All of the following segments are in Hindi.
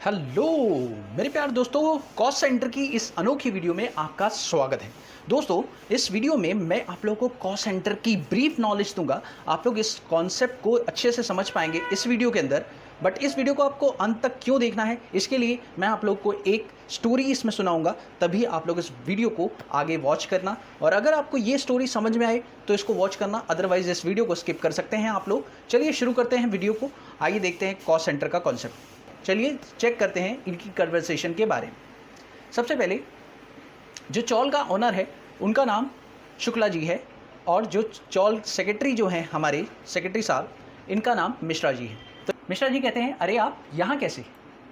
हेलो मेरे प्यार दोस्तों, कॉस्ट सेंटर की इस अनोखी वीडियो में आपका स्वागत है। दोस्तों, इस वीडियो में मैं आप लोगों को कॉस्ट सेंटर की ब्रीफ नॉलेज दूंगा। आप लोग इस कॉन्सेप्ट को अच्छे से समझ पाएंगे इस वीडियो के अंदर। बट इस वीडियो को आपको अंत तक क्यों देखना है, इसके लिए मैं आप लोग को एक स्टोरी इसमें सुनाऊंगा, तभी आप लोग इस वीडियो को आगे वॉच करना। और अगर आपको ये स्टोरी समझ में आए तो इसको वॉच करना, अदरवाइज इस वीडियो को स्किप कर सकते हैं आप लोग। चलिए शुरू करते हैं वीडियो को। आइए देखते हैं कॉस्ट सेंटर का कॉन्सेप्ट। चलिए चेक करते हैं इनकी कन्वर्सेशन के बारे में। सबसे पहले जो चौल का ओनर है उनका नाम शुक्ला जी है, और जो चौल सेक्रेटरी जो हैं हमारे सेक्रेटरी साहब, इनका नाम मिश्रा जी है। तो मिश्रा जी कहते हैं, अरे आप यहाँ कैसे?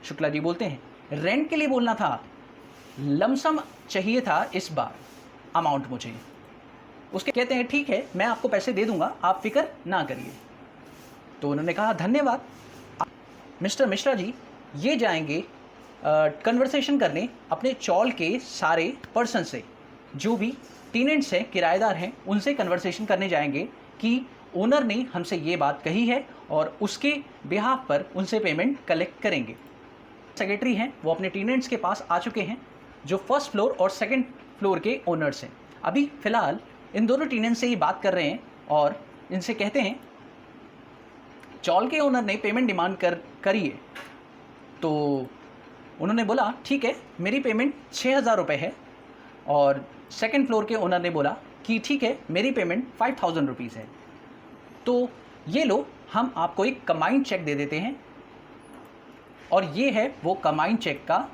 शुक्ला जी बोलते हैं, रेंट के लिए बोलना था, लमसम चाहिए था इस बार अमाउंट मुझे। उसके कहते हैं, ठीक है मैं आपको पैसे दे दूंगा, आप फिक्र ना करिए। तो उन्होंने कहा, धन्यवाद। मिस्टर मिश्रा जी ये जाएंगे कन्वर्सेशन करने अपने चौल के सारे पर्सन से, जो भी टेनेंट्स हैं, किराएदार हैं, उनसे कन्वर्सेशन करने जाएंगे कि ओनर ने हमसे ये बात कही है और उसके बिहाफ पर उनसे पेमेंट कलेक्ट करेंगे। सेक्रेटरी हैं वो अपने टेनेंट्स के पास आ चुके हैं, जो फर्स्ट फ्लोर और सेकंड फ्लोर के ओनर्स हैं। अभी फ़िलहाल इन दोनों टेनेंट्स से ही बात कर रहे हैं और इनसे कहते हैं, चौल के ओनर ने पेमेंट डिमांड करी है। तो उन्होंने बोला, ठीक है मेरी पेमेंट 6,000 रुपये है। और सेकंड फ्लोर के ओनर ने बोला कि ठीक है मेरी पेमेंट 5,000 रुपीज़ है। तो ये लो, हम आपको एक कंबाइंड चेक दे देते हैं। और ये है वो कंबाइंड चेक का,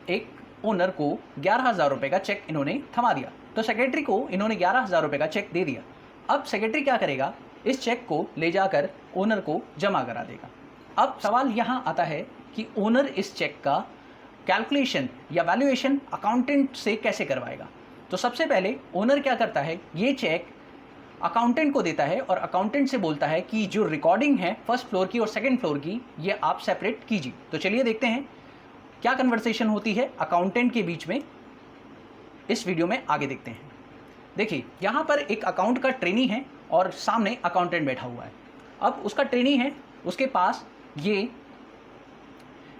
एक ओनर को 11,000 रुपये का चेक इन्होंने थमा दिया। तो सेक्रेटरी को इन्होंने 11,000 रुपये का चेक दे दिया। अब सेक्रेटरी क्या करेगा, इस चेक को ले जाकर ओनर को जमा करा देगा। अब सवाल यहाँ आता है कि ओनर इस चेक का कैलकुलेशन या वैल्यूएशन अकाउंटेंट से कैसे करवाएगा। तो सबसे पहले ओनर क्या करता है, ये चेक अकाउंटेंट को देता है और अकाउंटेंट से बोलता है कि जो रिकॉर्डिंग है फर्स्ट फ्लोर की और सेकंड फ्लोर की, ये आप सेपरेट कीजिए। तो चलिए देखते हैं क्या कन्वर्सेशन होती है अकाउंटेंट के बीच में, इस वीडियो में आगे देखते हैं। देखिए यहाँ पर एक अकाउंट का ट्रेनी है और सामने अकाउंटेंट बैठा हुआ है। अब उसका ट्रेनी है, उसके पास ये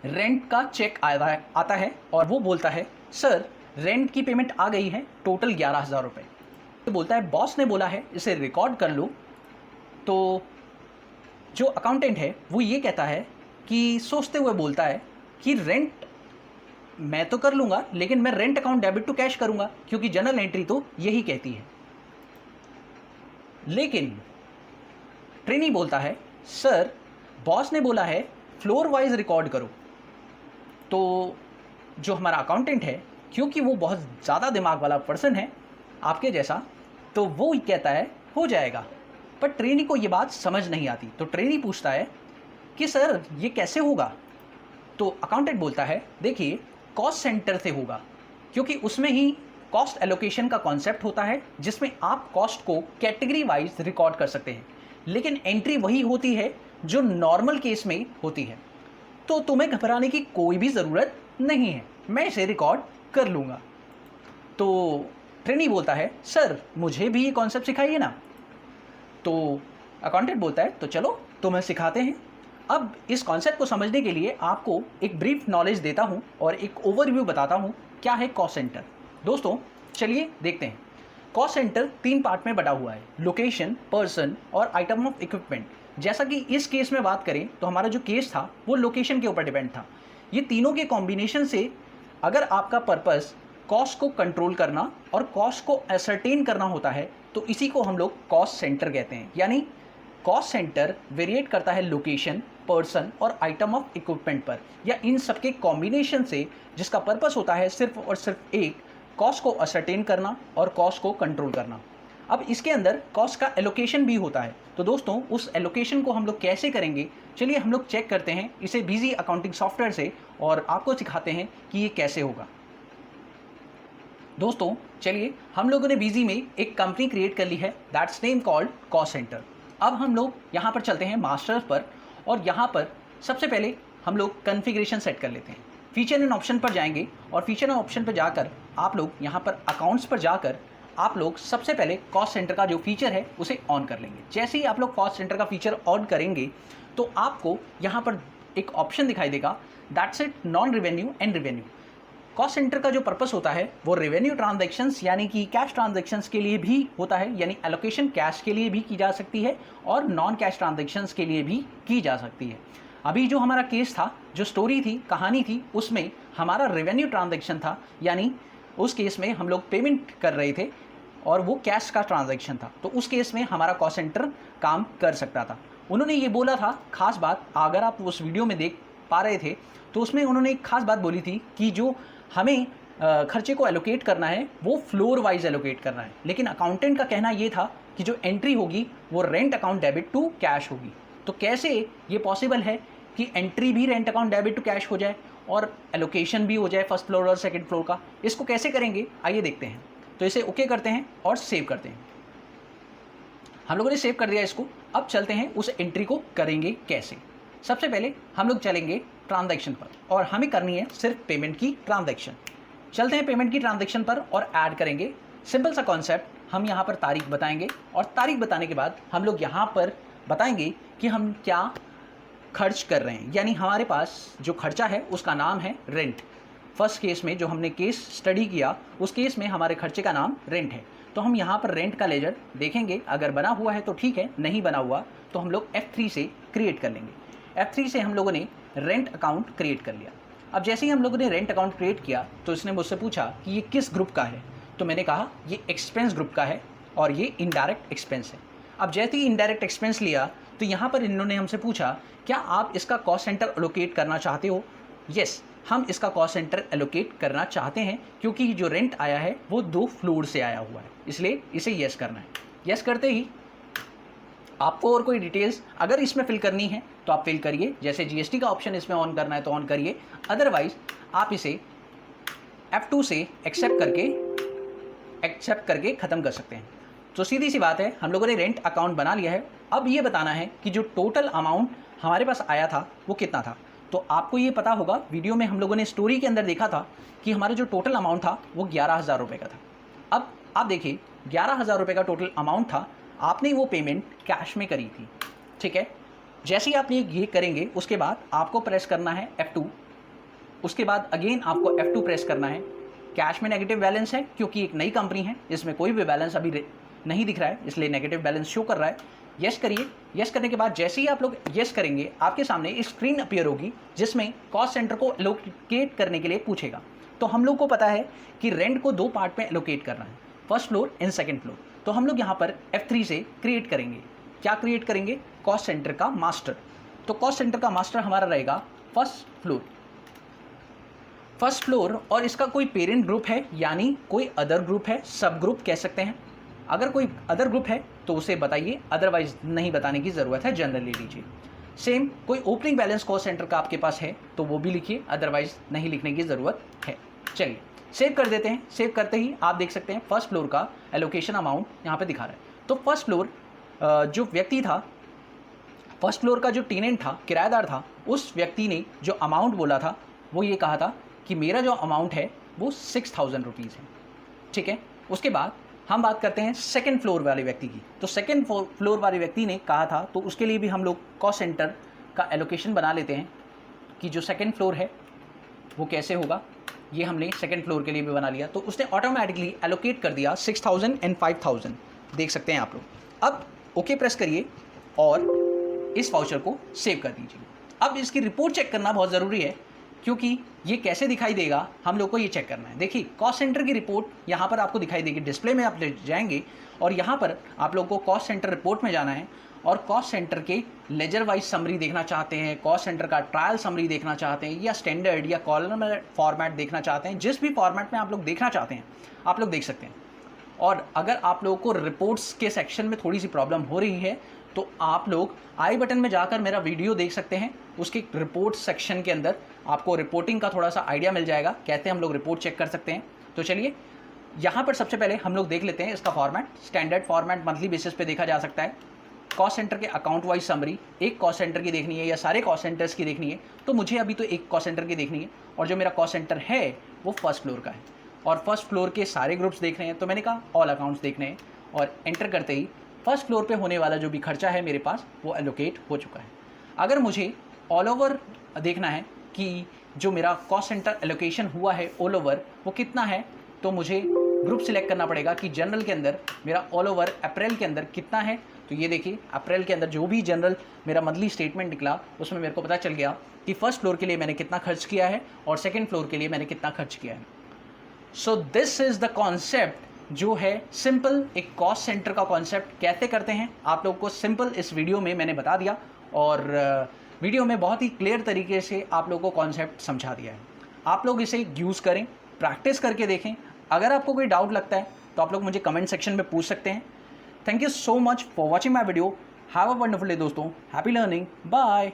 रेंट का चेक आता है और वो बोलता है, सर रेंट की पेमेंट आ गई है, टोटल 11,000 रुपये। तो बोलता है, बॉस ने बोला है इसे रिकॉर्ड कर लो। तो जो अकाउंटेंट है वो ये कहता है कि सोचते हुए बोलता है कि रेंट मैं तो कर लूँगा, लेकिन मैं rent account debit to cash करूँगा, क्योंकि जनरल एंट्री तो यही कहती है। लेकिन ट्रेनी बोलता है, सर बॉस ने बोला है फ्लोर वाइज रिकॉर्ड करो। तो जो हमारा अकाउंटेंट है, क्योंकि वो बहुत ज़्यादा दिमाग वाला पर्सन है आपके जैसा, तो वो कहता है हो जाएगा। पर ट्रेनी को ये बात समझ नहीं आती। तो ट्रेनी पूछता है कि सर ये कैसे होगा। तो अकाउंटेंट बोलता है, देखिए कॉस्ट सेंटर से होगा, क्योंकि उसमें ही कॉस्ट एलोकेशन का कॉन्सेप्ट होता है, जिसमें आप कॉस्ट को कैटेगरी वाइज रिकॉर्ड कर सकते हैं। लेकिन एंट्री वही होती है जो नॉर्मल केस में होती है। तो तुम्हें घबराने की कोई भी ज़रूरत नहीं है, मैं इसे रिकॉर्ड कर लूँगा। तो ट्रेनी बोलता है, सर मुझे भी ये कॉन्सेप्ट सिखाइए ना। तो अकाउंटेंट बोलता है, तो चलो तुम्हें सिखाते हैं। अब इस कॉन्सेप्ट को समझने के लिए आपको एक ब्रीफ नॉलेज देता हूँ और एक ओवरव्यू बताता हूँ क्या है कॉस्ट सेंटर। दोस्तों चलिए देखते हैं। कॉस्ट सेंटर 3 पार्ट में बटा हुआ है, लोकेशन, पर्सन और आइटम ऑफ इक्विपमेंट। जैसा कि इस केस में बात करें तो हमारा जो केस था वो लोकेशन के ऊपर डिपेंड था। ये तीनों के कॉम्बिनेशन से अगर आपका पर्पस कॉस्ट को कंट्रोल करना और कॉस्ट को असरटेन करना होता है, तो इसी को हम लोग कॉस्ट सेंटर कहते हैं। यानी कॉस्ट सेंटर वेरिएट करता है लोकेशन, पर्सन और आइटम ऑफ इक्विपमेंट पर, या इन सबके कॉम्बिनेशन से, जिसका पर्पस होता है सिर्फ और सिर्फ एक, कॉस्ट को असरटेन करना और कॉस्ट को कंट्रोल करना। अब इसके अंदर कॉस्ट का एलोकेशन भी होता है। तो दोस्तों उस एलोकेशन को हम लोग कैसे करेंगे, चलिए हम लोग चेक करते हैं इसे बिजी अकाउंटिंग सॉफ्टवेयर से, और आपको सिखाते हैं कि ये कैसे होगा। दोस्तों चलिए, हम लोगों ने बिजी में एक कंपनी क्रिएट कर ली है, that's name called cost centre. अब हम लोग यहाँ पर चलते हैं मास्टर्स पर, और यहाँ पर सबसे पहले हम लोग कॉन्फ़िगरेशन सेट कर लेते हैं। फीचर एंड ऑप्शन पर जाएंगे और फीचर एंड ऑप्शन पर जाकर आप लोग यहाँ पर अकाउंट्स पर जाकर आप लोग सबसे पहले कॉस्ट सेंटर का जो फीचर है उसे ऑन कर लेंगे। जैसे ही आप लोग कॉस्ट सेंटर का फीचर ऑन करेंगे तो आपको यहाँ पर एक ऑप्शन दिखाई देगा that's it, non revenue and revenue. Cost centre का जो पर्पस होता है वो रेवेन्यू ट्रांजैक्शंस यानी कि कैश ट्रांजैक्शंस के लिए भी होता है, यानी एलोकेशन कैश के लिए भी की जा सकती है और नॉन कैश ट्रांजैक्शंस के लिए भी की जा सकती है। अभी जो हमारा केस था, जो स्टोरी थी, कहानी थी, उसमें हमारा रेवेन्यू ट्रांजैक्शन था, यानी उस केस में हम लोग पेमेंट कर रहे थे और वो कैश का ट्रांजैक्शन था, तो उस केस में हमारा कॉस्ट सेंटर काम कर सकता था। उन्होंने ये बोला था, खास बात अगर आप उस वीडियो में देख पा रहे थे तो उसमें उन्होंने एक खास बात बोली थी कि जो हमें खर्चे को एलोकेट करना है वो फ्लोर वाइज एलोकेट करना है, लेकिन अकाउंटेंट का कहना ये था कि जो एंट्री होगी वो rent account debit to cash होगी। तो कैसे ये पॉसिबल है कि एंट्री भी rent account debit to cash हो जाए और एलोकेशन भी हो जाए फर्स्ट फ्लोर और सेकंड फ्लोर का? इसको कैसे करेंगे आइए देखते हैं। तो इसे ओके करते हैं और सेव करते हैं। हम लोगों ने सेव कर दिया इसको। अब चलते हैं उस एंट्री को करेंगे कैसे। सबसे पहले हम लोग चलेंगे ट्रांजैक्शन पर और हमें करनी है सिर्फ पेमेंट की ट्रांजैक्शन। चलते हैं पेमेंट की ट्रांजैक्शन पर और ऐड करेंगे सिंपल सा कॉन्सेप्ट। हम यहाँ पर तारीख बताएंगे और तारीख बताने के बाद हम लोग यहाँ पर बताएंगे कि हम क्या खर्च कर रहे हैं, यानी हमारे पास जो खर्चा है उसका नाम है रेंट। फर्स्ट केस में जो हमने केस स्टडी किया उस केस में हमारे खर्चे का नाम रेंट है, तो हम यहाँ पर रेंट का लेजर देखेंगे। अगर बना हुआ है तो ठीक है, नहीं बना हुआ तो हम लोग F3 से क्रिएट कर लेंगे। F3 से हम लोगों ने रेंट अकाउंट क्रिएट कर लिया। अब जैसे ही हम लोगों ने रेंट अकाउंट क्रिएट किया तो इसने मुझसे पूछा कि ये किस ग्रुप का है, तो मैंने कहा ये एक्सपेंस ग्रुप का है और ये इनडायरेक्ट एक्सपेंस है। अब जैसे ही इनडायरेक्ट एक्सपेंस लिया तो यहाँ पर इन्होंने हमसे पूछा क्या आप इसका कॉस्ट सेंटर एलोकेट करना चाहते हो? यस, हम इसका कॉस्ट सेंटर एलोकेट करना चाहते हैं क्योंकि जो रेंट आया है वो 2 फ्लोर से आया हुआ है, इसलिए इसे यस करना है। यस करते ही आपको और कोई डिटेल्स अगर इसमें फिल करनी है तो आप फिल करिए, जैसे जीएसटी का ऑप्शन इसमें ऑन करना है तो ऑन करिए, अदरवाइज आप इसे F2 से एक्सेप्ट करके ख़त्म कर सकते हैं। तो सीधी सी बात है, हम लोगों ने रेंट अकाउंट बना लिया है। अब ये बताना है कि जो टोटल अमाउंट हमारे पास आया था वो कितना था। तो आपको ये पता होगा, वीडियो में हम लोगों ने स्टोरी के अंदर देखा था कि हमारा जो टोटल अमाउंट था वो 11,000 रुपये का था। अब आप देखिए 11,000 रुपये का टोटल अमाउंट था, आपने वो पेमेंट कैश में करी थी, ठीक है। जैसे ही आप ये करेंगे उसके बाद आपको प्रेस करना है F2, उसके बाद अगेन आपको F2 प्रेस करना है। कैश में नेगेटिव बैलेंस है क्योंकि एक नई कंपनी है, इसमें कोई भी बैलेंस अभी नहीं दिख रहा है, इसलिए नेगेटिव बैलेंस शो कर रहा है। यस करिए। यस करने के बाद जैसे ही आप लोग यस करेंगे आपके सामने एक स्क्रीन अपीयर होगी जिसमें कॉस्ट सेंटर को एलोकेट करने के लिए पूछेगा। तो हम लोग को पता है कि रेंट को 2 पार्ट में एलोकेट करना है, first floor and second floor. तो हम लोग यहाँ पर F3 से क्रिएट करेंगे। क्या क्रिएट करेंगे? कॉस्ट सेंटर का मास्टर। तो कॉस्ट सेंटर का मास्टर हमारा रहेगा फर्स्ट फ्लोर और इसका कोई पेरेंट ग्रुप है यानी कोई अदर ग्रुप है, सब ग्रुप कह सकते हैं। अगर कोई अदर ग्रुप है तो उसे बताइए, अदरवाइज नहीं बताने की ज़रूरत है, जनरल ले लीजिए। सेम कोई ओपनिंग बैलेंस कॉस्ट सेंटर का आपके पास है तो वो भी लिखिए, अदरवाइज नहीं लिखने की ज़रूरत है। चलिए सेव कर देते हैं। सेव करते ही आप देख सकते हैं फर्स्ट फ्लोर का एलोकेशन अमाउंट यहाँ पे दिखा रहा है। तो फर्स्ट फ्लोर जो व्यक्ति था, फर्स्ट फ्लोर का जो टेनेंट था, किराएदार था, उस व्यक्ति ने जो अमाउंट बोला था वो ये कहा था कि मेरा जो अमाउंट है वो 6,000 रुपीज़ है, ठीक है। उसके बाद हम बात करते हैं सेकंड फ्लोर वाले व्यक्ति की। तो सेकंड फ्लोर वाले व्यक्ति ने कहा था, तो उसके लिए भी हम लोग कॉस्ट सेंटर का एलोकेशन बना लेते हैं कि जो सेकंड फ्लोर है वो कैसे होगा। ये हमने सेकंड फ्लोर के लिए भी बना लिया, तो उसने ऑटोमेटिकली एलोकेट कर दिया 6,000 एंड 5,000, देख सकते हैं आप लोग। अब ओके प्रेस करिए और इस वाउचर को सेव कर दीजिए। अब इसकी रिपोर्ट चेक करना बहुत ज़रूरी है क्योंकि ये कैसे दिखाई देगा हम लोग को ये चेक करना है। देखिए कॉस्ट सेंटर की रिपोर्ट यहाँ पर आपको दिखाई देगी, डिस्प्ले में आप ले जाएंगे और यहाँ पर आप लोग को कॉस्ट सेंटर रिपोर्ट में जाना है और कॉस्ट सेंटर के लेजर वाइज समरी देखना चाहते हैं, कॉस्ट सेंटर का ट्रायल समरी देखना चाहते हैं, या स्टैंडर्ड या कॉलम फॉर्मेट देखना चाहते हैं, जिस भी फॉर्मेट में आप लोग देखना चाहते हैं आप लोग देख सकते हैं। और अगर आप लोगों को रिपोर्ट्स के सेक्शन में थोड़ी सी प्रॉब्लम हो रही है तो आप लोग आई बटन में जाकर मेरा वीडियो देख सकते हैं, उसके रिपोर्ट सेक्शन के अंदर आपको रिपोर्टिंग का थोड़ा सा आइडिया मिल जाएगा, कहते हैं हम लोग रिपोर्ट चेक कर सकते हैं। तो चलिए यहाँ पर सबसे पहले हम लोग देख लेते हैं इसका format. Standard format monthly basis पे देखा जा सकता है। कॉस्ट सेंटर के अकाउंट वाइज समरी, एक कॉस्ट सेंटर की देखनी है या सारे कॉस्ट सेंटर्स की देखनी है, तो मुझे अभी तो एक कॉस्ट सेंटर की देखनी है और जो मेरा कॉस्ट सेंटर है वो फर्स्ट फ्लोर का है और फर्स्ट फ्लोर के सारे ग्रुप्स देख रहे हैं। तो मैंने कहा ऑल अकाउंट्स देखने हैं और एंटर करते ही फर्स्ट फ्लोर पे होने वाला जो भी खर्चा है मेरे पास वो एलोकेट हो चुका है। अगर मुझे ऑल ओवर देखना है कि जो मेरा कॉस्ट सेंटर एलोकेशन हुआ है ऑल ओवर वो कितना है, तो मुझे ग्रुप सिलेक्ट करना पड़ेगा कि जनरल के अंदर मेरा ऑल ओवर अप्रैल के अंदर कितना है। तो ये देखिए अप्रैल के अंदर जो भी जनरल मेरा मंथली स्टेटमेंट निकला उसमें मेरे को पता चल गया कि फर्स्ट फ्लोर के लिए मैंने कितना खर्च किया है और सेकेंड फ्लोर के लिए मैंने कितना खर्च किया है। So this is the concept जो है सिंपल एक कॉस्ट सेंटर का कॉन्सेप्ट कैसे करते हैं आप लोग को सिंपल इस वीडियो में मैंने बता दिया और वीडियो में बहुत ही क्लियर तरीके से आप लोगों को कॉन्सेप्ट समझा दिया है। आप लोग इसे यूज़ करें, प्रैक्टिस करके देखें। अगर आपको कोई डाउट लगता है तो आप लोग मुझे कमेंट सेक्शन में पूछ सकते हैं। Thank you so much for watching my video. Have a wonderful day दोस्तों। Happy learning. बाय।